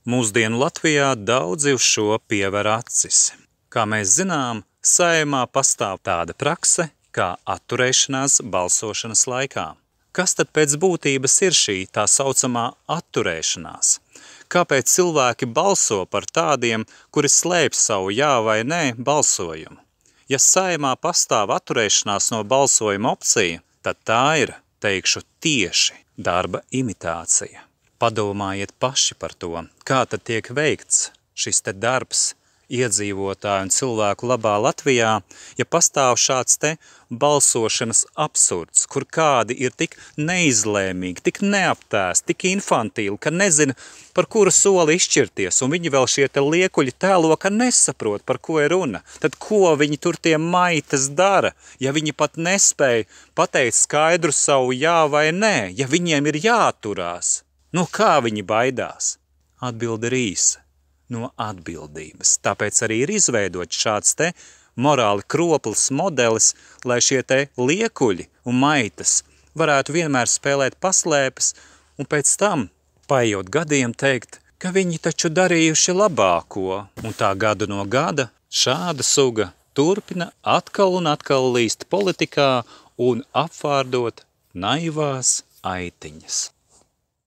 Mūsdienu Latvijā daudzi uz šo piever acis. Kā mēs zinām, Saeimā pastāv tāda prakse kā atturēšanās balsošanas laikā. Kas tad pēc būtības ir šī tā saucamā atturēšanās? Kāpēc cilvēki balso par tādiem, kuri slēpj savu jā vai nē balsojumu? Ja Saeimā pastāv atturēšanās no balsojuma opcija, tad tā ir, teikšu, tieši darba imitācija. Padomājiet paši par to, kā tad tiek veikts šis te darbs iedzīvotāju un cilvēku labā Latvijā, ja pastāv šāds te balsošanas absurds, kur kādi ir tik neizlēmīgi, tik neaptēsti, tik infantīli, ka nezina, par kuru soli izšķirties, un viņi vēl šie te liekuļi tēlo, ka nesaprot, par ko ir runa. Tad ko viņi tur tie maitas dara, ja viņi pat nespēja pateikt skaidru savu jā vai nē, ja viņiem ir jāturās? Nu, kā viņi baidās? Atbilde ir īsa. No atbildības. Tāpēc arī ir izveidots šāds te morāli kropls modelis, lai šie te liekuļi un maitas varētu vienmēr spēlēt paslēpes un pēc tam, paejot gadiem, teikt, ka viņi taču darījuši labāko. Un tā gadu no gada šāda suga turpina atkal un atkal līst politikā un apvārdot naivās aitiņas.